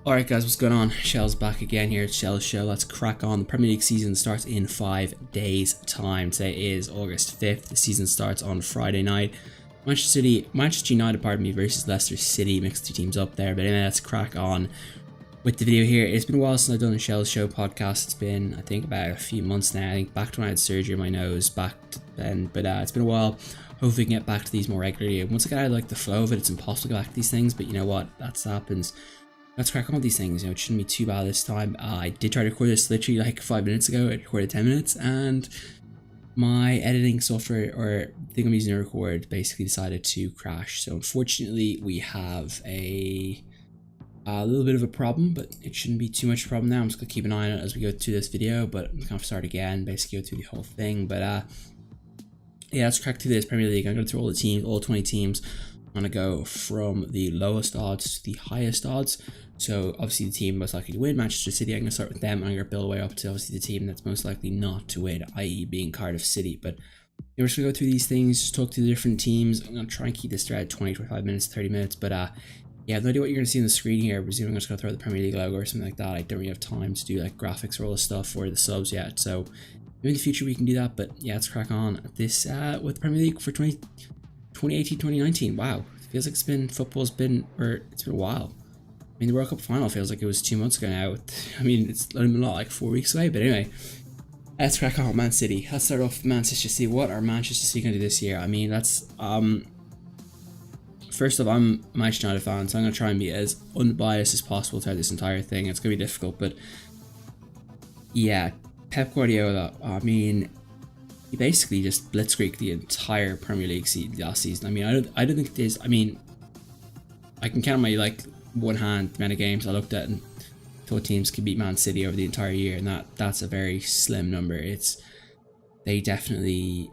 Alright guys, what's going on? Shell's back again here at Shell's Show. Let's crack on. The Premier League season starts in 5 days time. Today is August 5th. The season starts on Friday night. Manchester United, versus Leicester City. Mix the two teams up there. But anyway, let's crack on with the video here. It's been a while since I've done a Shell's Show podcast. It's been, I think, about a few months now. I think back to when I had surgery in my nose back then. But it's been a while. Hopefully we can get back to these more regularly. Once I get out of like the flow of it, it's impossible to get back to these things. But you know what? That happens. Let's crack on with these things. You know, it shouldn't be too bad this time. I did try to record this literally like 5 minutes ago. I recorded 10 minutes and my editing software, or thing I'm using to record, basically decided to crash. So unfortunately we have a little bit of a problem, but it shouldn't be too much of a problem now. I'm just gonna keep an eye on it as we go through this video, but I'm gonna start again, basically go through the whole thing. But yeah, let's crack through this Premier League. I'm going through all the teams, all 20 teams. I'm gonna go from the lowest odds to the highest odds. So obviously the team most likely to win, Manchester City. I'm gonna start with them and I'm gonna build away up to obviously the team that's most likely not to win, i.e. being Cardiff City. But we're just gonna go through these things, just talk through the different teams. I'm gonna try and keep this thread 20-25 minutes, 30 minutes. But yeah, I have no idea what you're gonna see on the screen here. Presuming I'm just gonna throw the Premier League logo or something like that. I don't really have time to do like graphics or all this stuff or the subs yet. So maybe in the future we can do that. But yeah, let's crack on this with the Premier League for 2018-2019. Wow. Feels like it's been a while. I mean, the World Cup final feels like it was 2 months ago now. I mean, it's not even like 4 weeks away. But anyway, let's crack on with Man City. Let's start off with Manchester City. What are Manchester City going to do this year? I mean, that's first off, I'm a Manchester United fan, so I'm going to try and be as unbiased as possible throughout this entire thing. It's going to be difficult, but yeah, Pep Guardiola. I mean, he basically just blitzkrieged the entire Premier League last season. I mean, I don't think there's. I mean, I can count my like one hand the amount of games I looked at and thought teams could beat Man City over the entire year, and that's a very slim number. They definitely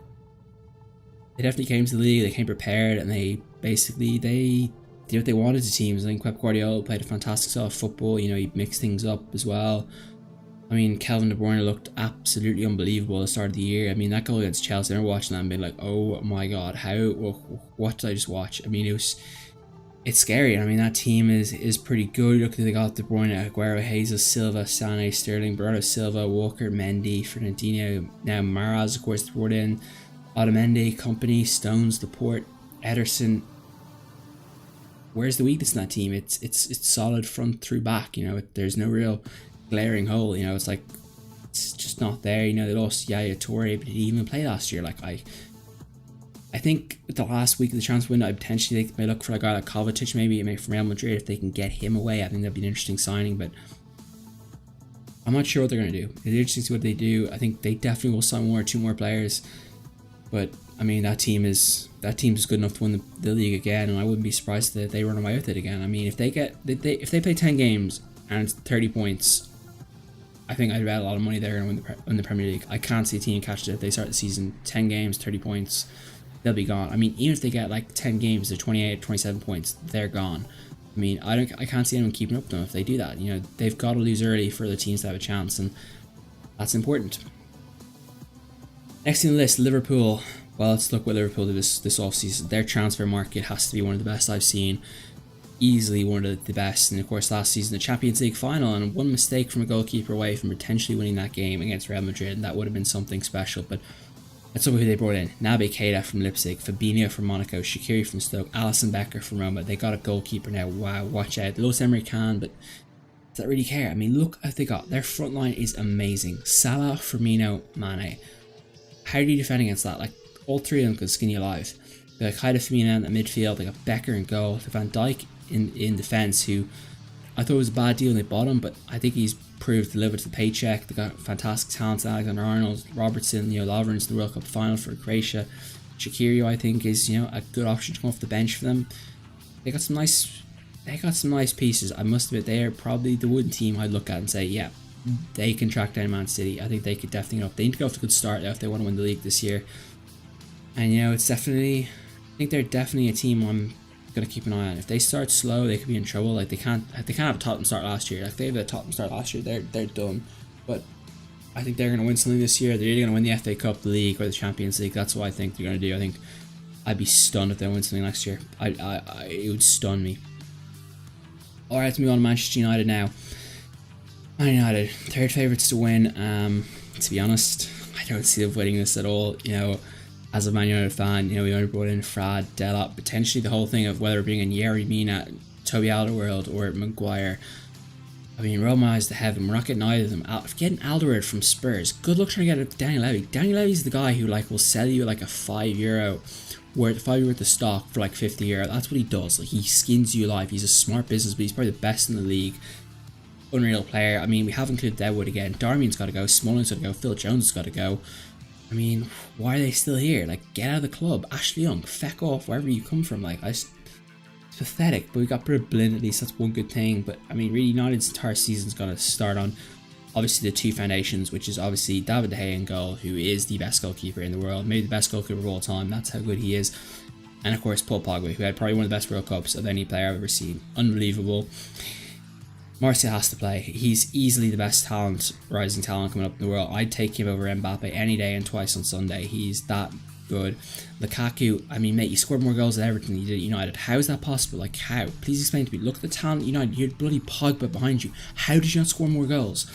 came to the league. They came prepared, and they did what they wanted to teams. I think Pep Guardiola played a fantastic style of football. You know, he mixed things up as well. I mean, Kevin De Bruyne looked absolutely unbelievable at the start of the year. I mean, that goal against Chelsea, I remember watching that and being like, oh my god, what did I just watch? I mean, it's scary. I mean, that team is pretty good. Look, they got De Bruyne, Aguero, Jesus, Silva, Sané, Sterling, Bernardo Silva, Walker, Mendy, Fernandinho, now Mahrez, of course, brought in Otamendi, Company, Stones, Laporte, Ederson. Where's the weakness in that team? It's solid front through back. You know, there's no real glaring hole. You know, it's like it's just not there. You know, they lost Yaya Toure, but did he even play last year? Like I think with the last week of the transfer window, they may look for a guy like Kovacic, maybe from Real Madrid. If they can get him away, I think that'd be an interesting signing. But I'm not sure what they're going to do. It's interesting to see what they do. I think they definitely will sign two more players. But I mean, that team is good enough to win the league again, and I wouldn't be surprised that they run away with it again. I mean, if they play 10 games and it's 30 points. I think I'd bet a lot of money they're going to win the Premier League. I can't see a team catch it if they start the season 10 games, 30 points. They'll be gone. I mean, even if they get like 10 games to 28, 27 points, they're gone. I mean, I can't see anyone keeping up with them if they do that. You know, they've got to lose early for the teams to have a chance, and that's important. Next on the list, Liverpool. Well, let's look what Liverpool did this offseason. Their transfer market has to be one of the best I've seen. Easily one of the best. And of course, last season the Champions League final, and one mistake from a goalkeeper away from potentially winning that game against Real Madrid, and that would have been something special. But let's look at who they brought in. Naby Keita from Leipzig, Fabinho from Monaco, Shaqiri from Stoke, Alisson Becker from Roma. They got a goalkeeper now. Wow, watch out. Los Emery can, but does that really care? I mean, look what they got. Their front line is amazing. Salah, Firmino, Mane. How do you defend against that? Like, all three of them could skin you alive. They got Keita, Firmino in the midfield. They got Becker in goal. Van Dijk in defence, who I thought was a bad deal when they bought him, but I think he's proved to live up to the paycheck. They got fantastic talents: Alexander-Arnold, Robertson, Lovren's in the World Cup final for Croatia. Shaqiri, I think, is a good option to come off the bench for them. They got some nice pieces. I must admit, they are probably the one team I'd look at and say, yeah, they can track down Man City. I think they could definitely get up. They need to go off to a good start though if they want to win the league this year. And it's definitely, I think they're definitely a team I'm gonna keep an eye on. If they start slow, they could be in trouble. Like they can't have a Tottenham start last year. Like if they have a Tottenham start last year, they're done. But I think they're gonna win something this year. They're either gonna win the FA Cup, the league, or the Champions League. That's what I think they're gonna do. I think I'd be stunned if they win something next year. It would stun me. Alright, let's move on to Manchester United now. Man United, third favourites to win. To be honest, I don't see them winning this at all. You know, as a Man United fan, you know, we only brought in Frad, Delap, potentially the whole thing of whether being in Yerry Mina, Toby Alderweireld, or Maguire. I mean, Roma is the heaven. We're not getting either of them. Getting Alderweireld from Spurs. Good luck trying to get Daniel Levy. Daniel Levy's the guy who like will sell you like a €5 worth of stock for like €50. That's what he does. Like, he skins you alive. He's a smart business, but he's probably the best in the league. Unreal player. I mean, we have included Deadwood again. Darmian's got to go. Smalling's got to go. Phil Jones has got to go. I mean, why are they still here? Like, get out of the club. Ashley Young, feck off wherever you come from. Like, it's pathetic. But we got rid of Blind, at least that's one good thing. But I mean, really, United's entire season's got to start on obviously the two foundations, which is obviously David De Gea in goal, who is the best goalkeeper in the world, maybe the best goalkeeper of all time. That's how good he is. And of course, Paul Pogba, who had probably one of the best World Cups of any player I've ever seen. Unbelievable. Martial has to play. He's easily the best talent, rising talent coming up in the world. I'd take him over Mbappe any day and twice on Sunday. He's that good. Lukaku, I mean, mate, you scored more goals than Everton you did at United. How is that possible? Like, how? Please explain to me. Look at the talent at United. You had bloody Pogba behind you. How did you not score more goals?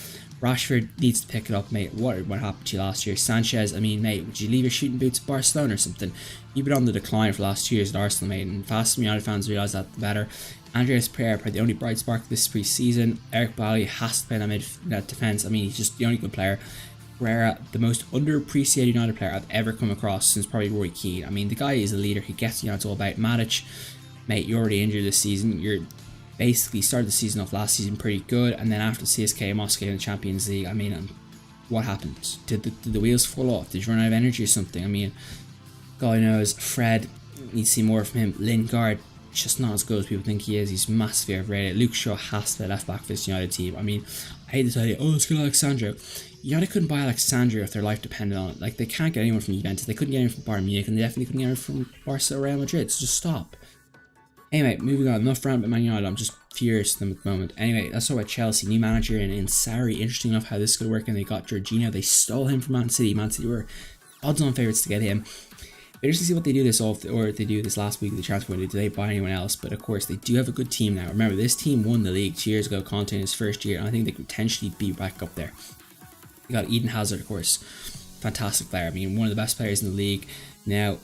Rashford needs to pick it up, mate. What happened to you last year? Sanchez, I mean, mate, would you leave your shooting boots at Barcelona or something? You've been on the decline for the last 2 years at Arsenal, mate, and fast United fans realise that the better. Andreas Pereira, probably the only bright spark this pre-season. Eric Bailly has to play that defence. I mean, he's just the only good player. Pereira, the most underappreciated United player I've ever come across since probably Roy Keane. I mean, the guy is a leader. He gets, you know, it's all about. Matic, mate, you're already injured this season. You're basically started the season off last season pretty good, and then after CSK Moscow in the Champions League, I mean, what happened? Did the wheels fall off? Did you run out of energy or something? I mean, God knows. Fred, need to see more from him. Lingard, just not as good as people think he is. He's massively overrated. Luke Shaw has to play left back for this United team. I mean, I hate to tell you, oh, let's get Alexandro. United couldn't buy Alexandro if their life depended on it. Like, they can't get anyone from Juventus. They couldn't get anyone from Bayern Munich, and they definitely couldn't get anyone from Barca or Real Madrid. So just stop. Anyway, moving on. Enough rant about Man United. I'm just furious at them at the moment. Anyway, let's talk about Chelsea. New manager in Sarri. Interesting enough how this could work. And they got Jorginho. They stole him from Man City. Man City were odds-on favourites to get him. Interesting to see what they do this off, or they do this last week of the transfer window. Do they buy anyone else? But of course, they do have a good team now. Remember, this team won the league 2 years ago. Conte in his first year, and I think they could potentially be back up there. You got Eden Hazard, of course, fantastic player. I mean, one of the best players in the league. Now,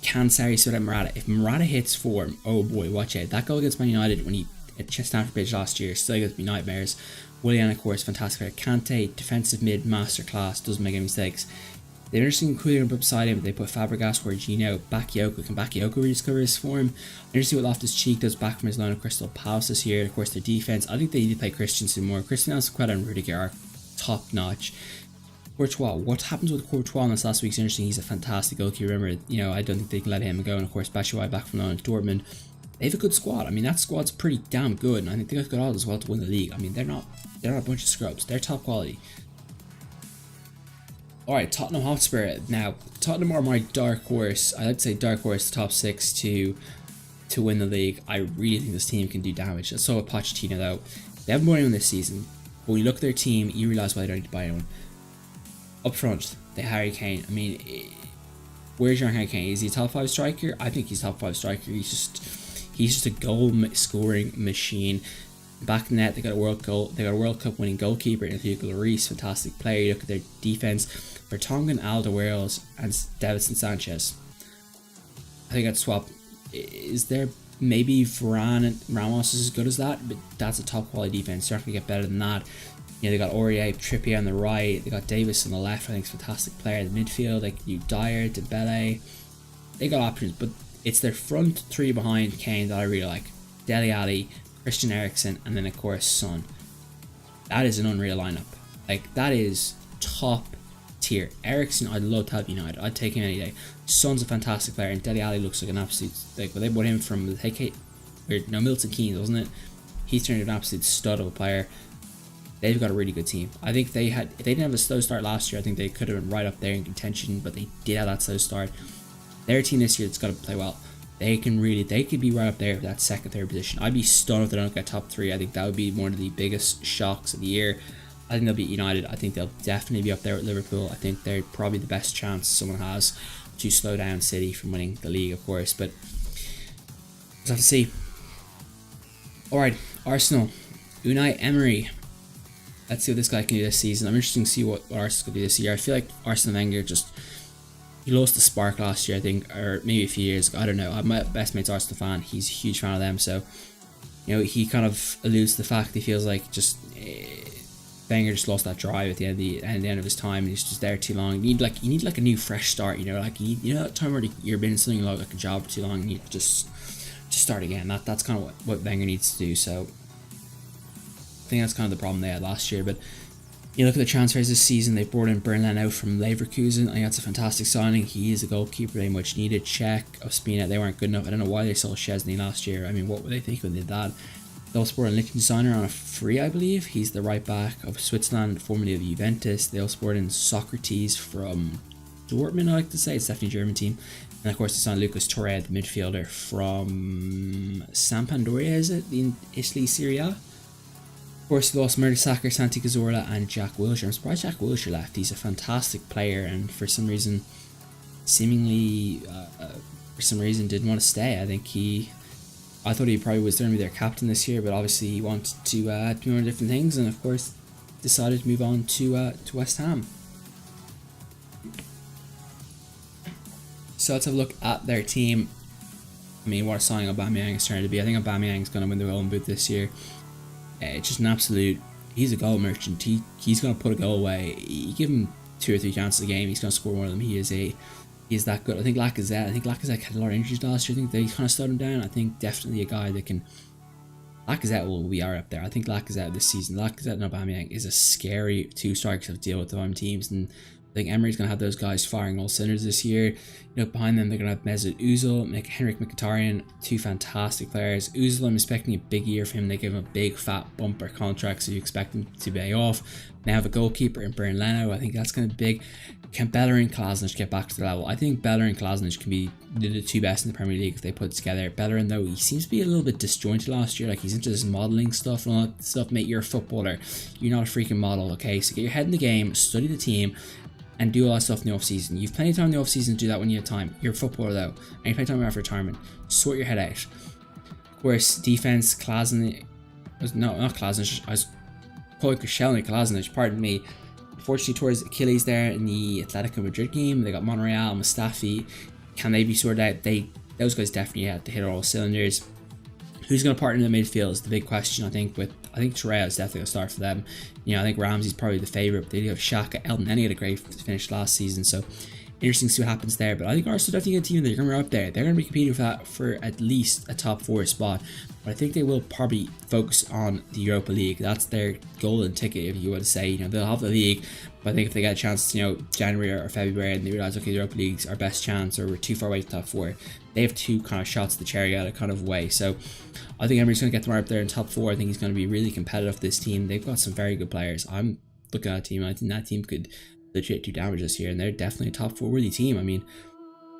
can Sarri sort out Morata? If Morata hits form, oh boy, watch out. That goal against Man United when he at Stamford Bridge last year, still going to be nightmares. Willian, of course, fantastic player. Kante, defensive mid, masterclass, doesn't make any mistakes. They're interesting including him beside him. They put Fabregas, Jorginho, Bakayoko. Can Bakayoko rediscover his form? Interesting what Loftus-Cheek does back from his loan at Crystal Palace this year. Of course, their defense. I think they need to play Christensen more. Christian Azpilicueta and Rudiger are top notch. Courtois, what happens with Courtois in this last week's interesting. He's a fantastic goalkeeper. Remember, you know, I don't think they can let him go. And of course, Batshuayi back from loan at Dortmund. They have a good squad. I mean, that squad's pretty damn good, and I think they got good odds as well to win the league. I mean, they're not a bunch of scrubs. They're top quality. Alright, Tottenham Hotspur. Now, Tottenham are my dark horse. I like to say dark horse, top 6 to win the league. I really think this team can do damage. I saw with Pochettino though. They haven't won anyone this season. But when you look at their team, you realise why they don't need to buy anyone. Up front, the Harry Kane. I mean, where's your Harry Kane? Is he a top 5 striker? I think he's a top 5 striker. He's just a goal scoring machine. Back in net, they got a World Cup winning goalkeeper in Hugo Lloris, fantastic player. You look at their defense: Vertonghen, Alderweireld, and Davinson Sanchez. I think I'd swap. Is there maybe Varane and Ramos is as good as that? But that's a top quality defense. They're not gonna get better than that. You know, they got Aurier, Trippier on the right. They got Davis on the left. I think it's a fantastic player. The midfield, like Dyer, Dembele. They got options, but it's their front 3 behind Kane that I really like. Dele Alli, Christian Eriksen, and then of course Son. That is an unreal lineup. Like, that is top tier. Eriksen, I'd love to have United. I'd take him any day. Son's a fantastic player, and Dele Alli looks like an absolute, like, well, they bought him from Milton Keynes, wasn't it? He's turned into an absolute stud of a player. They've got a really good team. I think if they didn't have a slow start last year, I think they could have been right up there in contention, but they did have that slow start. Their team this year that's got to play well. They could be right up there for that second, third position. I'd be stunned if they don't get top 3. I think that would be one of the biggest shocks of the year. I think they'll beat United. I think they'll definitely be up there with Liverpool. I think they're probably the best chance someone has to slow down City from winning the league, of course. But we'll have to see. Alright, Arsenal, Unai Emery. Let's see what this guy can do this season. I'm interested to see what Arsenal can do this year. I feel like Arsene Wenger he lost the spark last year, I think, or maybe a few years ago. I don't know. My best mate's Arsenal fan. He's a huge fan of them, so he kind of alludes to the fact he feels like Wenger just lost that drive at the end of his time. He's just there too long. You need like a new fresh start. Like that time where you're been in something like a job for too long, and you just start again. That's kind of what Wenger needs to do. So I think that's kind of the problem they had last year. But you look at the transfers this season, they brought in Bernard out from Leverkusen. I think that's a fantastic signing. He is a goalkeeper they much needed. Czech, Ospina, they weren't good enough. I don't know why they sold Szczesny last year. I mean, what were they thinking when they did that? They also brought in Lichtsteiner on a free, I believe. He's the right back of Switzerland, formerly of Juventus. They also brought in Socrates from Dortmund, I like to say. It's definitely a German team. And of course, they signed Lucas Torre, the midfielder from Sampdoria, is it? In Italy, Serie A? Of course, they lost Mertesacker, Santi Cazorla, and Jack Wilshere. I'm surprised Jack Wilshere left. He's a fantastic player, and for some reason, seemingly, didn't want to stay. I thought he probably was going to be their captain this year, but obviously he wanted to do more different things, and of course, decided to move on to West Ham. So let's have a look at their team. I mean, what a signing Aubameyang is trying to be. I think Aubameyang is going to win the Golden Boot this year. It's just an absolute. He's a goal merchant. He's going to put a goal away. You give him 2 or 3 chances a game, he's going to score one of them. He is that good. I think Lacazette had a lot of injuries last year. I think they kind of slowed him down. I think definitely a guy that can. Lacazette will be up there. I think Lacazette this season. Lacazette and Aubameyang is a scary 2 strikers to deal with the home teams, and I think Emery's going to have those guys firing all cylinders this year. Behind them, they're going to have Mesut Ozil, Henrik Mkhitaryan, 2 fantastic players. Ozil, I'm expecting a big year for him. They give him a big, fat bumper contract, so you expect him to pay off. They have a goalkeeper in Bernd Leno. I think that's going to be big. Can Bellerin and Kolasinac get back to the level? I think Bellerin and Kolasinac can be the 2 best in the Premier League if they put it together. Bellerin, though, he seems to be a little bit disjointed last year. Like, he's into this modelling stuff and all that stuff. Mate, you're a footballer. You're not a freaking model, okay? So get your head in the game, study the team, and do all that stuff in the off season. You've plenty of time in the off season to do that when you have time. You're a footballer though, and you've plenty of time after retirement. Sort your head out. Of course, defense, Kolasinac. No, not Kolasinac. I was calling Kolasinac. Pardon me. Unfortunately, towards Achilles there in the Atletico Madrid game, they got Monreal, Mustafi. Can they be sorted out? Those guys definitely had to hit all cylinders. Who's going to partner in the midfield is the big question. I think Torreira is definitely a start for them. I think Ramsey's probably the favourite. But they do have Xhaka, Elton. Any had a great finish last season, so interesting to see what happens there. But I think Arsenal definitely a team that they're going to be up there. They're going to be competing for that for at least a top 4 spot. But I think they will probably focus on the Europa League. That's their golden ticket, if you would say. They'll have the league, but I think if they get a chance, January or February, and they realise, okay, the Europa League's our best chance, or we're too far away to top 4, they have 2 kind of shots at the cherry out of kind of way. So I think Emery's going to get them right up there in top 4. I think he's going to be really competitive. This team, they've got some very good players. I'm looking at that team. I think that team could legit do damage this year, and they're definitely a top 4 worthy team. I mean,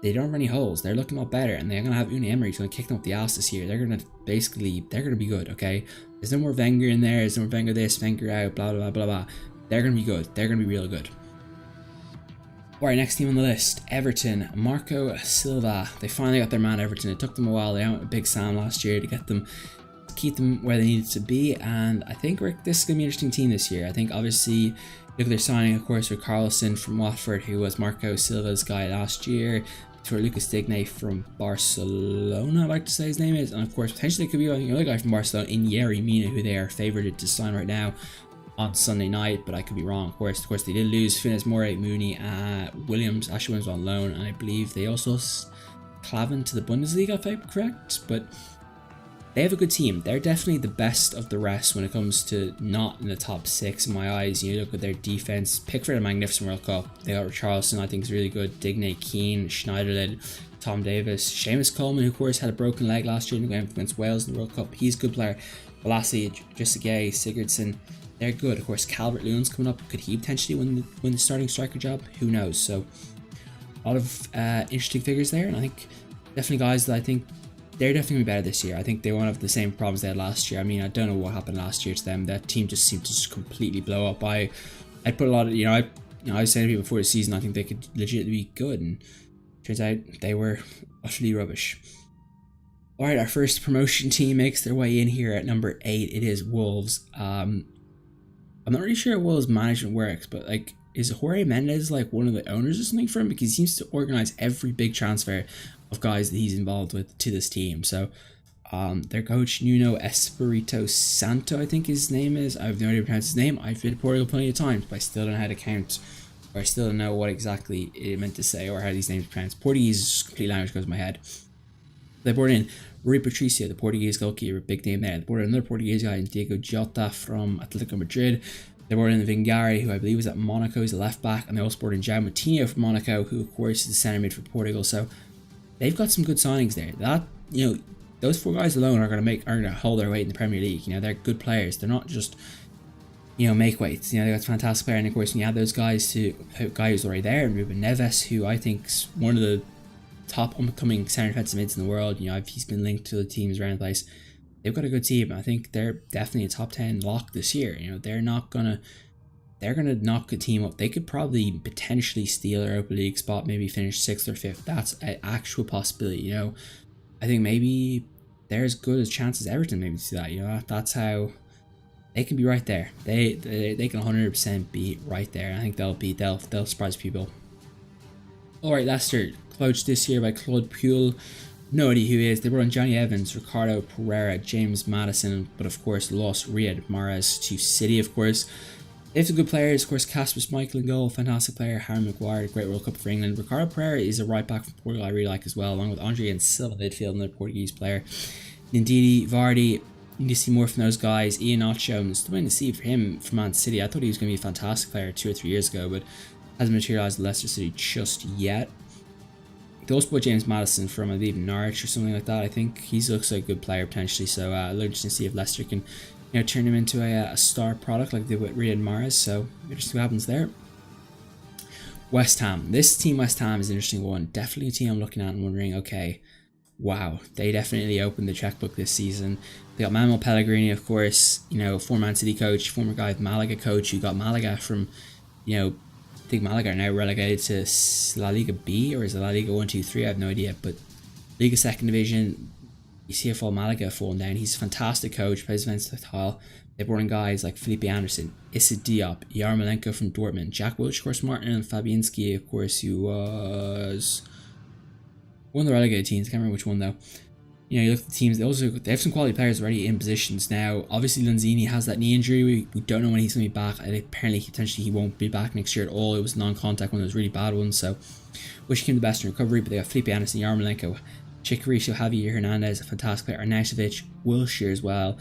they don't have any holes. They're looking a lot better, and they're going to have Unai Emery. He's going to kick them up the ass this year. They're going to be good, okay? There's no more Wenger in there. There's no more Wenger this, Wenger out, blah, blah, blah, blah. They're going to be good. They're going to be real good. Alright, next team on the list, Everton. Marco Silva. They finally got their man, Everton. It took them a while. They went with Big Sam last year to keep them where they needed to be, and I think this is going to be an interesting team this year. I think, obviously, look at their signing, of course, with Carlson from Watford, who was Marco Silva's guy last year, to Lucas Digne from Barcelona, I'd like to say his name is, and of course, potentially it could be another guy from Barcelona, in Yerry Mina, who they are favoured to sign right now on Sunday night, but I could be wrong. Of course, they did lose Finnes Moore, Mooney, Ashley Williams on loan, and I believe they also lost Klavan to the Bundesliga, if I'm correct, but they have a good team. They're definitely the best of the rest when it comes to not in the top 6 in my eyes. You look at their defense. Pickford, a magnificent World Cup. They got Richarlison, I think is really good. Digne, Keane, Schneiderlin, Tom Davis, Seamus Coleman, who of course had a broken leg last year against Wales in the World Cup. He's a good player. Balassi, Gay, Sigurdsson, they're good. Of course, Calvert-Lewin's coming up. Could he potentially win the starting striker job? Who knows? So a lot of interesting figures there, and I think definitely guys that I think they're definitely better this year. I think they won't have the same problems they had last year. I mean, I don't know what happened last year to them. That team just seemed to just completely blow up. I'd put a lot of, I was saying to people before the season, I think they could legitimately be good, and turns out they were utterly rubbish. All right, our first promotion team makes their way in here at number 8. It is Wolves. I'm not really sure how Wolves management works, but like, is Jorge Mendes like one of the owners or something for him? Because he seems to organize every big transfer of guys that he's involved with to this team. So, their coach Nuno Espirito Santo, I think his name is. I have no idea how to pronounce his name. I've been to Portugal plenty of times, but I still don't know how to count, or I still don't know what exactly it meant to say or how these names are pronounced. Portuguese is complete language goes in my head. They brought in Rui Patricio, the Portuguese goalkeeper, big name there. They brought in another Portuguese guy, Diego Jota from Atletico Madrid. They brought in Vingari, who I believe was at Monaco, as a left back, and they also brought in João Moutinho from Monaco, who of course is the centre mid for Portugal. So they've got some good signings there. That, you know, those 4 guys alone are gonna hold their weight in the Premier League. You know, they're good players. They're not just, you know, make weights. You know, they got a fantastic player, and of course when you add those guys to a guy who's already there, Ruben Neves, who I think's one of the top upcoming centre defensive mids in the world. You know, he's been linked to the teams around the place. They've got a good team. I think they're definitely a top 10 lock this year. You know, they're gonna knock a team up. They could probably potentially steal a Europa League spot, maybe finish 6th or 5th. That's an actual possibility. You know, I think maybe they're as good as chances Everton maybe to that. You know, that's how they can be right there. They can 100% be right there. I think they'll surprise people. All right, Leicester, coached this year by Claude Puel. No idea who he is. They brought in Johnny Evans, Ricardo Pereira, James Maddison, but of course lost Riyad Mahrez to City, of course. They have some good players, of course, Casper Schmeichel in goal, fantastic player, Harry Maguire, great World Cup for England. Ricardo Pereira is a right back from Portugal I really like as well, along with Andre and Silva midfield, another Portuguese player. Ndidi, Vardy, you need to see more from those guys. Ian Ocho, I'm still waiting to see for him from Man City. I thought he was going to be a fantastic player 2 or 3 years ago, but hasn't materialised at Leicester City just yet. They also bought James Maddison from, I believe, Norwich or something like that. I think he looks like a good player potentially. So I'll interesting to see if Leicester can, you know, turn him into a star product like they did with Riyad Mahrez. So interesting see what happens there. West Ham. This team, West Ham, is an interesting one. Definitely a team I'm looking at and wondering, okay, wow, they definitely opened the checkbook this season. They got Manuel Pellegrini, of course, you know, former Man City coach, former guy with Malaga coach, who got Malaga from, you know, I think Malaga are now relegated to La Liga B, or is it La Liga 1, 2, 3? I have no idea. But Liga 2nd Division, you see how far Malaga falling down. He's a fantastic coach, plays versatile. They brought in guys like Felipe Anderson, Issa Diop, Yarmolenko from Dortmund, Jack Wilshere, of course, Martin and Fabianski, of course, who was one of the relegated teams. I can't remember which one though. You know, you look at the teams, they have some quality players already in positions now. Obviously, Lanzini has that knee injury. We don't know when he's going to be back. And apparently, potentially, he won't be back next year at all. It was non-contact one of those really bad ones. So, wish him the best in recovery. But they got Felipe Anderson, Yarmolenko, Chicharito, Javier Hernandez, a fantastic player, Arnautovic, Wilshere as well.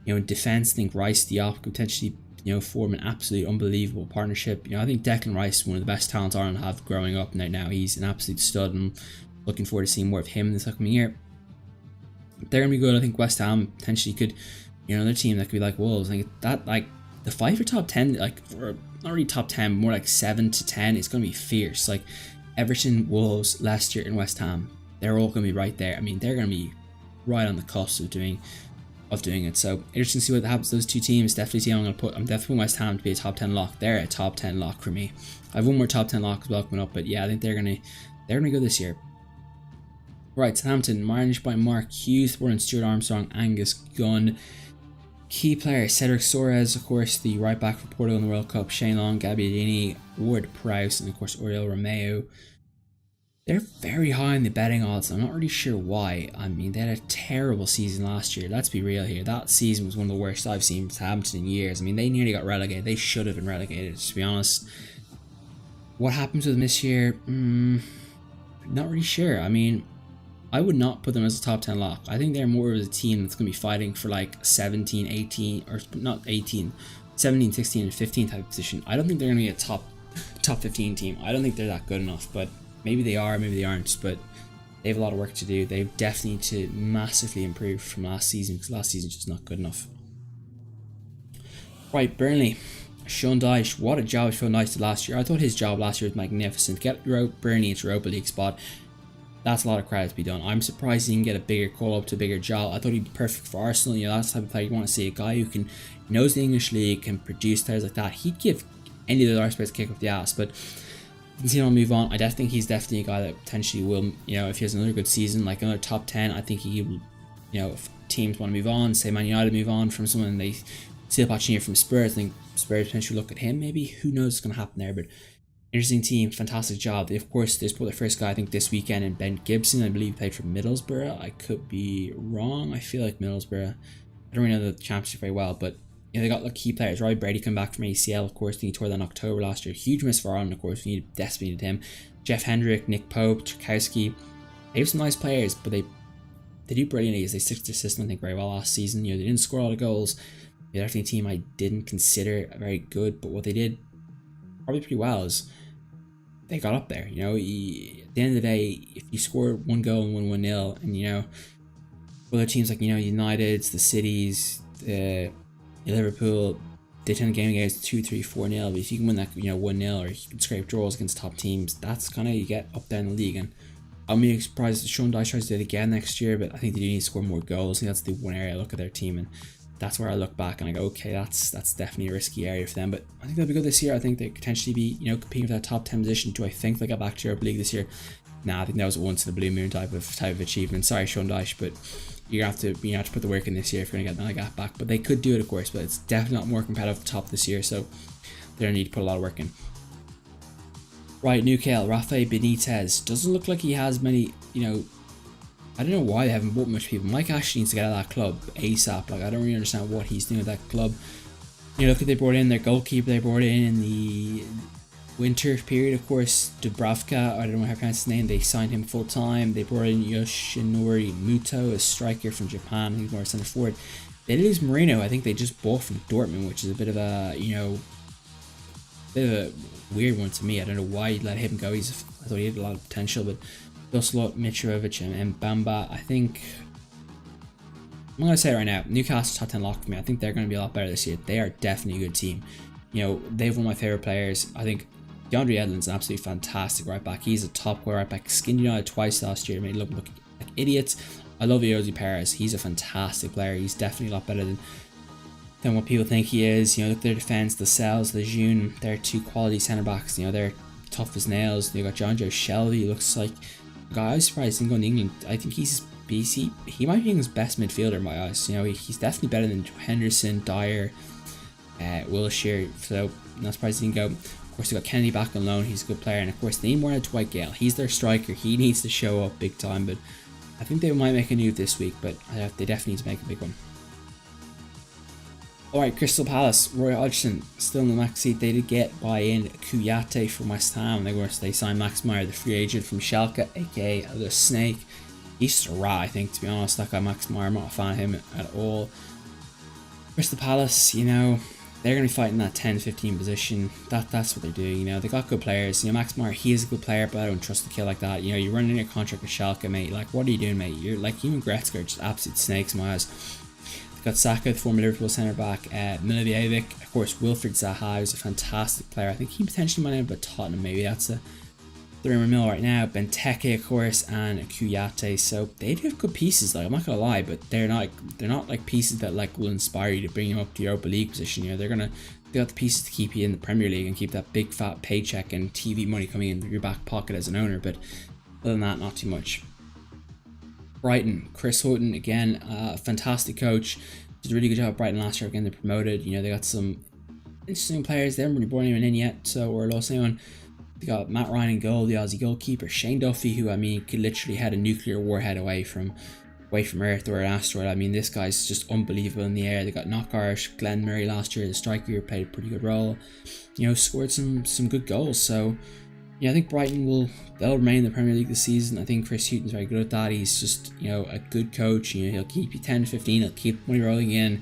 You know, in defense, I think Rice Diop could potentially, you know, form an absolutely unbelievable partnership. You know, I think Declan Rice is one of the best talents Ireland have growing up now. He's an absolute stud, and looking forward to seeing more of him this upcoming year. They're going to be good. I think West Ham potentially could, you know, another team that could be like Wolves. I think that, like, the fight for top 10, like, or not really top 10, more like 7 to 10, it's going to be fierce. Like, Everton, Wolves, Leicester, and West Ham, they're all going to be right there. I mean, they're going to be right on the cusp of doing it. So, interesting to see what happens to those two teams. Definitely I'm definitely putting West Ham to be a top 10 lock. They're a top 10 lock for me. I have one more top 10 lock as well coming up, but yeah, I think they're going to go this year. Right, Southampton, managed by Mark Hughes, born in Stuart Armstrong, Angus Gunn. Key players, Cedric Soares, of course, the right back for Portugal in the World Cup, Shane Long, Gabbiadini, Ward Prowse, and of course Oriol Romeu. They're very high in the betting odds. I'm not really sure why. I mean, they had a terrible season last year. Let's be real here. That season was one of the worst I've seen for Southampton in years. I mean, they nearly got relegated. They should have been relegated, to be honest. What happens with them this year? Not really sure. I mean, I would not put them as a top 10 lock. I think they're more of a team that's going to be fighting for like 17, 18, or not 18, 17, 16, and 15 type of position. I don't think they're going to be a top 15 team. I don't think they're that good enough, but maybe they are, maybe they aren't. But they have a lot of work to do. They definitely need to massively improve from last season, because last season was just not good enough. Right, Burnley. Sean Dyche, what a job Sean Dyche did last year. I thought his job last year was magnificent. Get Burnley into Europa League spot. That's a lot of credit to be done. I'm surprised he can get a bigger call up to a bigger job. I thought he'd be perfect for Arsenal. You know, that's the type of player you want to see. A guy who knows the English league, can produce players like that. He'd give any of the other players a kick up the ass. But you can see him move on. I definitely think he's definitely a guy that potentially will, you know, if he has another good season, like another top 10, I think he will you know, if teams want to move on, say Man United move on from someone, they see Pochettino from Spurs, I think Spurs potentially look at him maybe. Who knows what's going to happen there, but interesting team, fantastic job. They, of course, they brought their first guy, I think, this weekend in Ben Gibson. I believe he played for Middlesbrough. I could be wrong. I feel like Middlesbrough. I don't really know the championship very well, but you know, they got like key players. Roy Brady come back from ACL, of course. He tore that in October last year. Huge miss for Ireland, of course. We desperately needed him. Jeff Hendrick, Nick Pope, Tchaikovsky. They have some nice players, but they do brilliantly as they stick to their system, I think, very well last season. You know, they didn't score a lot of goals. They're definitely a team I didn't consider very good, but what they did probably pretty well is they got up there. You know, at the end of the day, if you score one goal and win 1-0, and you know, other teams like, you know, United, the Cities, the Liverpool, they tend to game against 2-3, 4-0. But if you can win that, you know, 1-0, or you can scrape draws against top teams, that's kind of, you get up there in the league. And I'm really surprised that Sean Dyche tries to do it again next year, but I think they do need to score more goals. I think that's the one area I look at their team, and that's where I look back and I go, okay, that's definitely a risky area for them. But I think they'll be good this year. I think they could potentially be, you know, competing for that top 10 position. Do I think they got back to Europa League this year? Nah, I think that was a once in a blue moon type of achievement. Sorry, Sean Dyche, but you have to put the work in this year if you're gonna get that gap back. But they could do it, of course, but it's definitely not more competitive at the top this year, so they're gonna need to put a lot of work in. Right, Newcastle, Rafa Benitez. Doesn't look like he has many, you know, I don't know why they haven't bought much people. Mike Ashley needs to get out of that club ASAP. Like, I don't really understand what he's doing at that club. You know, look at they brought in their goalkeeper. They brought in the winter period, of course, Dubravka. I don't know how to pronounce his name. They signed him full time. They brought in Yoshinori Muto, a striker from Japan. He's more center forward. They lose Marino. I think they just bought from Dortmund, which is a bit of a, you know, weird one to me. I don't know why you let him go. I thought he had a lot of potential, but Doslot, Mitrovic, and Bamba. I think I'm going to say it right now, Newcastle top 10 lock for me. I think they're going to be a lot better this year. They are definitely a good team. You know, they have one of my favorite players. I think DeAndre Edlin's an absolutely fantastic right back. He's a top right back. Skinned United twice last year, made them look like idiots. I love Iosi Perez. He's a fantastic player. He's definitely a lot better than what people think he is. You know, look at their defense, the Cells, the June, they're two quality centre backs. You know, they're tough as nails. You got John Joe Shelby. He looks like a guy I was surprised he didn't go to England. I think he's BC. He might be England's best midfielder in my eyes. You know, he's definitely better than Henderson, Dyer, Wilshere. So I'm not surprised he didn't go. Of course, they got Kennedy back on loan. He's a good player, and of course they need more than Dwight Gale. He's their striker. He needs to show up big time. But I think they might make a move this week. But they definitely need to make a big one. Alright, Crystal Palace, Roy Hodgson still in the max seat. They did get buy-in Kouyaté from West Ham. Of course, they signed Max Meyer, the free agent from Schalke, aka the Snake. He's just a rat, I think, to be honest. That guy Max Meyer, I'm not a fan of him at all. Crystal Palace, you know, they're going to be fighting that 10-15 position. That's what they're doing, you know. They got good players. You know, Max Meyer, he is a good player, but I don't trust the kid like that. You know, you're running your contract with Schalke, mate. Like, what are you doing, mate? You're like, even Gretzky are just absolute snakes in my eyes. Got Saka, the former Liverpool centre-back, Milivojevic, of course, Wilfred Zaha, who's a fantastic player. I think he potentially might end up at Tottenham, maybe that's a $300 right now. Benteke, of course, and Kouyaté. So they do have good pieces, like, I'm not gonna lie, but they're not like pieces that like will inspire you to bring you up to the Europa League position. You know, they got the pieces to keep you in the Premier League and keep that big fat paycheck and TV money coming into your back pocket as an owner, but other than that, not too much. Brighton, Chris Houghton, again, fantastic coach. Did a really good job at Brighton last year. Again, they're promoted. You know, they got some interesting players. They haven't really brought anyone in yet, so or lost anyone. They got Matt Ryan in goal, the Aussie goalkeeper, Shane Duffy, who I mean could literally head a nuclear warhead away from Earth or an asteroid. I mean, this guy's just unbelievable in the air. They got Knockout, Glenn Murray last year, the striker, who played a pretty good role. You know, scored some good goals. So yeah, I think Brighton they'll remain in the Premier League this season. I think Chris Hughton's very good at that. He's just, you know, a good coach. You know, he'll keep you 10-15. He'll keep money rolling in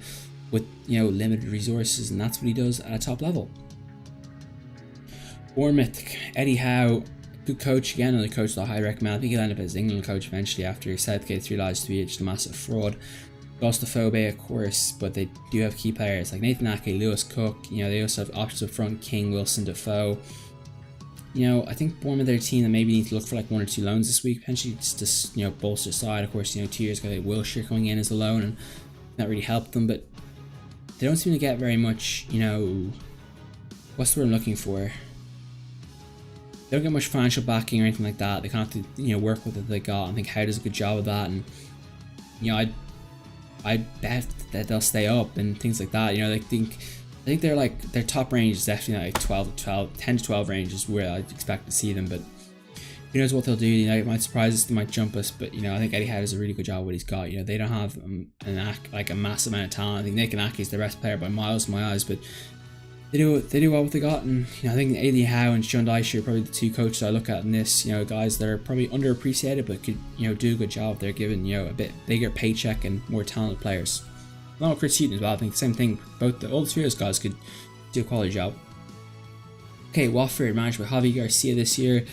with, you know, limited resources, and that's what he does at a top level. Bournemouth, Eddie Howe, good coach again. Another coach that I highly recommend. I think he'll end up as England coach eventually after Southgate realised to be just a massive fraud. Gostaphobe, of course, but they do have key players like Nathan Ake, Lewis Cook. You know, they also have options up front: King, Wilson, Defoe. You know, I think Bournemouth are a team that maybe need to look for like 1 or 2 loans this week, potentially just to, you know, bolster side. Of course, you know, 2 years ago they had Wilshere coming in as a loan and that really helped them, but they don't seem to get very much, you know, what's the word I'm looking for? They don't get much financial backing or anything like that. They kind of have to, you know, work with what they got. I think Howe does a good job of that, and you know, I bet that they'll stay up and things like that. You know, I think they're like, their top range is definitely like 10 to 12 range is where I'd expect to see them. But who knows what they'll do? You know, it might surprise us, they might jump us. But you know, I think Eddie Howe does a really good job with what he's got. You know, they don't have like a massive amount of talent. I think Nick Anaki is the best player by miles in my eyes, but they do well what they got. And you know, I think Eddie Howe and Sean Dyche are probably the two coaches I look at in this. You know, guys that are probably underappreciated but could, you know, do a good job. They're given, you know, a bit bigger paycheck and more talented players. Along with Chris Heaton as well. I think the same thing. All the three of those guys could do a quality job. Okay, Watford managed by Javi Garcia this year.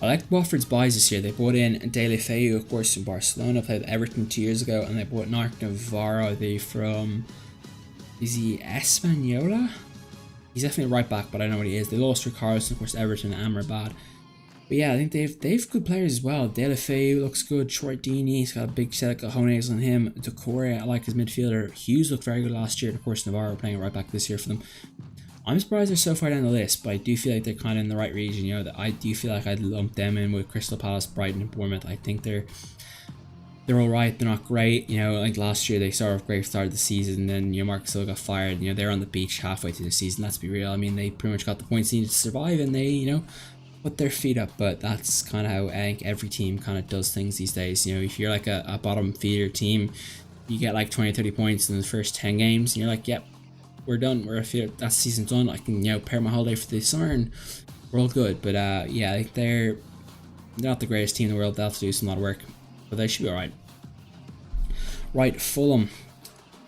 I like Watford's buys this year. They bought in Deulofeu, of course, from Barcelona, played Everton 2 years ago, and they bought Narc Navarro. Is he Espanola? He's definitely a right back, but I don't know what he is. They lost Ricardo, of course, Everton and Amrabat. But yeah, I think they've good players as well. Deulofeu looks good. Troy Deeney's got a big set of cojones on him. Decore, I like his midfielder. Hughes looked very good last year, and of course Navarro playing right back this year for them. I'm surprised they're so far down the list, but I do feel like they're kind of in the right region. You know, that I do feel like I'd lump them in with Crystal Palace, Brighton, and Bournemouth. I think they're all right. They're not great. You know, like last year they started off great, started the season, and then, you know, Marcus Hill got fired. You know, they're on the beach halfway through the season. Let's be real. I mean, they pretty much got the points needed to survive, and they, you know, put their feet up. But that's kind of how I think every team kind of does things these days. You know, if you're like a bottom feeder team, you get like 20-30 points in the first 10 games, and you're like, yep, we're done. That season's done. I can, you know, pair my holiday for the summer, and we're all good. But yeah, like they're not the greatest team in the world. They'll have to do some lot of work, but they should be all right. Right, Fulham,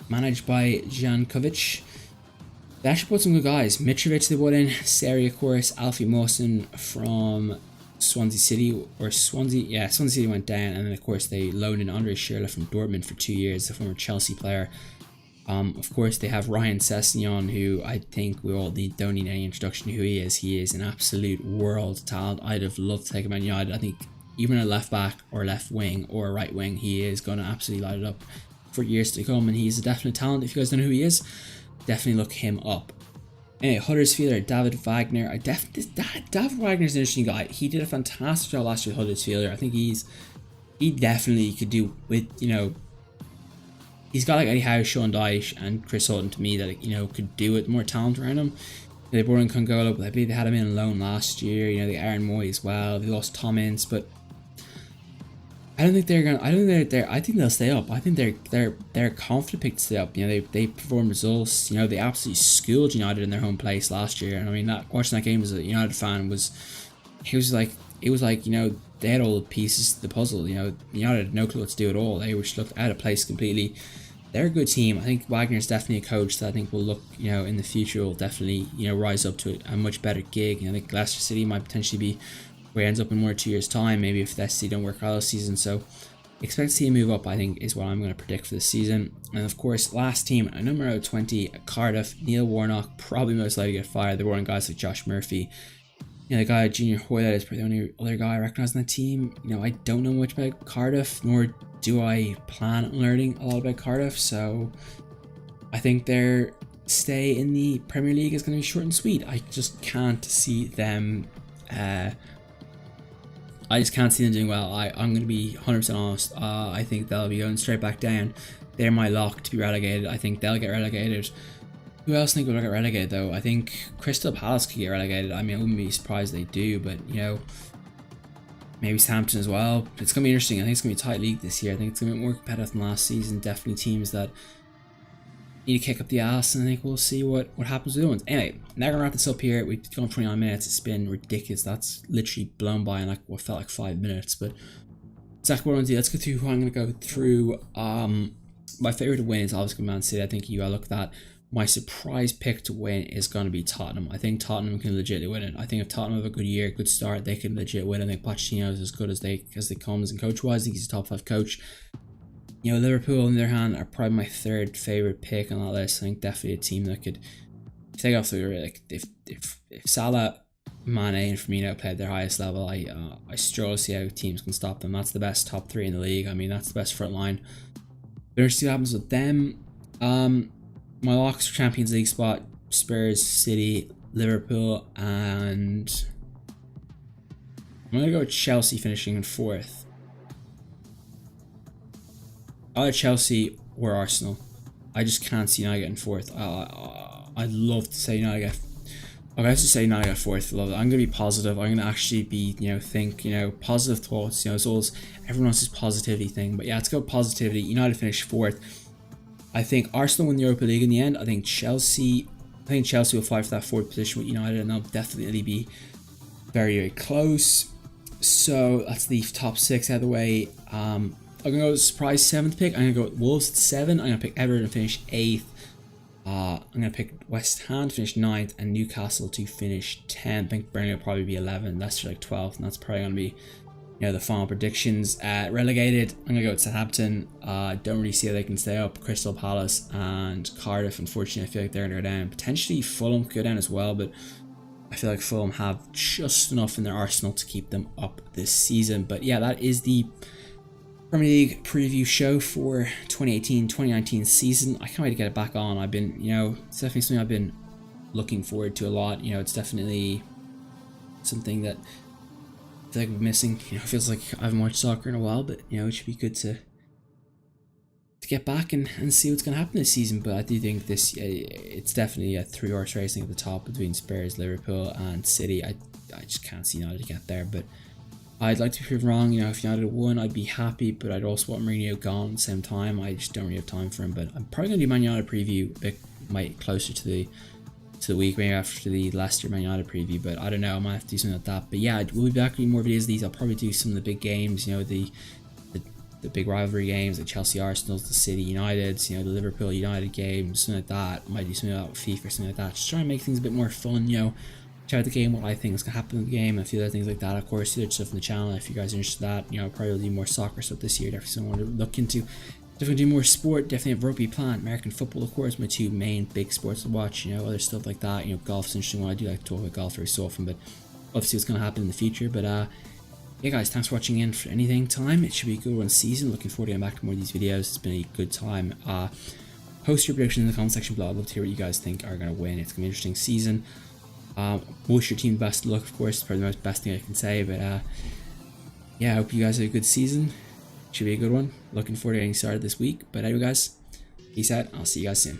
managed by Jankovic. They actually put some good guys. Mitrovic they put in, Seri of course, Alfie Mawson from Swansea City, Swansea City went down, and then of course they loaned in Andre Schürrle from Dortmund for 2 years, the former Chelsea player. Of course they have Ryan Sessegnon, who I think we all don't need any introduction to who he is. He is an absolute world talent. I'd have loved to take him on United. I think even a left back or left wing or a right wing, he is going to absolutely light it up for years to come, and he's a definite talent. If you guys don't know who he is, definitely look him up. Anyway, Huddersfielder, David Wagner. David Wagner's an interesting guy. He did a fantastic job last year with Huddersfielder. I think he definitely could do with, you know, he's got like Eddie Howe, Sean Dyche, and Chris Hutton to me that, you know, could do with more talent around him. They brought in Congola, but I believe they had him in loan last year. You know, they Aaron Moy as well. They lost Tom Ince, but I don't think they're gonna. I don't think they're. I think they'll stay up. I think they're a confident pick to stay up. You know, they perform results. You know, they absolutely schooled United in their home place last year. And I mean, watching that game as a United fan was like you know, they had all the pieces to the puzzle. You know, United had no clue what to do at all. They just looked out of place completely. They're a good team. I think Wagner's definitely a coach that I think will look, you know, in the future will definitely, you know, rise up to a much better gig. And I think Leicester City might potentially be where he ends up in 1 or 2 years' time, maybe if Leicester City don't work out this season. So expect to see him move up, I think, is what I'm going to predict for this season. And of course, last team, number 20, Cardiff, Neil Warnock, probably most likely to get fired. They're running guys like Josh Murphy. You know, the guy, Junior Hoylett, is probably the only other guy I recognise on the team. You know, I don't know much about Cardiff, nor do I plan on learning a lot about Cardiff. So I think their stay in the Premier League is going to be short and sweet. I just can't see them. I just can't see them doing well. I'm going to be 100% honest. I think they'll be going straight back down. They're my lock to be relegated. I think they'll get relegated. Who else think will get relegated though? I think Crystal Palace could get relegated. I mean, I wouldn't be surprised they do, but you know, maybe Southampton as well. It's going to be interesting. I think it's going to be a tight league this year. I think it's going to be more competitive than last season. Definitely teams that need to kick up the ass, and I think we'll see what happens with the ones. Anyway, now we're going to wrap this up here. We've gone 29 minutes. It's been ridiculous. That's literally blown by in like what felt like 5 minutes. But exactly what I want to do. Let's go through who I'm going to go through. My favorite to win is obviously Man City. I think you gotta look at that. My surprise pick to win is going to be Tottenham. I think Tottenham can legitimately win it. I think if Tottenham have a good year, good start, they can legit win. I think Pochettino is as good as they comes and coach-wise. I think he's a top 5 coach. You know, Liverpool on the other hand are probably my third favorite pick on that list. I think definitely a team that could take off the, like, if Salah, Mane, and Firmino play at their highest level, I struggle to see how teams can stop them. That's the best top 3 in the league. I mean, that's the best front line. There's see what happens with them. My locks for Champions League spot: Spurs, City, Liverpool, and I'm gonna go with Chelsea finishing in 4th. Either Chelsea or Arsenal. I just can't see United getting fourth. I'd love to say United get. I have to say United get fourth. Love it. I'm gonna be positive. I'm gonna actually be, think, positive thoughts. It's always everyone else's positivity thing. But yeah, let's go positivity. United finish fourth. I think Arsenal win the Europa League in the end. I think Chelsea will fight for that fourth position with United, and they'll definitely be very, very close. So that's the top 6 out of the way. I'm gonna go with surprise 7th pick. I'm gonna go with Wolves at 7. I'm gonna pick Everton to finish 8th. I'm going to pick West Ham to finish 9th and Newcastle to finish 10th. I think Burnley will probably be 11th. Leicester like 12th, and that's probably going to be the final predictions. Relegated, I'm going to go with Southampton. Don't really see how they can stay up. Crystal Palace and Cardiff, unfortunately, I feel like they're going to go down. Potentially Fulham could go down as well, but I feel like Fulham have just enough in their arsenal to keep them up this season. But yeah, that is the Premier League preview show for 2018-2019 season. I can't wait to get it back on. I've been, it's definitely something I've been looking forward to a lot. It's definitely something that I feel like I'm missing. It feels like I haven't watched soccer in a while, but it should be good to get back and see what's going to happen this season. But I do think it's definitely a 3-horse racing at the top between Spurs, Liverpool, and City. I just can't see United to get there, but I'd like to be proven wrong. If United won, I'd be happy, but I'd also want Mourinho gone at the same time. I just don't really have time for him. But I'm probably going to do Man United preview a bit closer to the week, maybe after the Leicester Man United preview. But I don't know. I might have to do something like that. But yeah, we'll be back with more videos of these. I'll probably do some of the big games. The big rivalry games, like Chelsea Arsenal, the City United, the Liverpool United games, something like that. I might do something about FIFA or something like that. Just try and make things a bit more fun. Check out the game, what I think is going to happen in the game, and a few other things like that. Of course, other stuff on the channel if you guys are interested in that. Probably do more soccer stuff this year. Definitely something I want to look into. Definitely do more sport. Definitely have rugby, plant, American football, of course, my 2 main big sports to watch. Other stuff like that. Golf's interesting one. I do like to talk about golf very so often, but obviously what's going to happen in the future. But yeah, guys, thanks for watching in for anything time. It should be a good one season. Looking forward to getting back to more of these videos. It's been a good time. Post your predictions in the comment section below. I'd love to hear what you guys think are going to win. It's going to be an interesting season. Wish your team best of luck, of course. It's probably the best thing I can say, but yeah, I hope you guys have a good season. Should be a good one. Looking forward to getting started this week. But anyway, guys, peace out. I'll see you guys soon.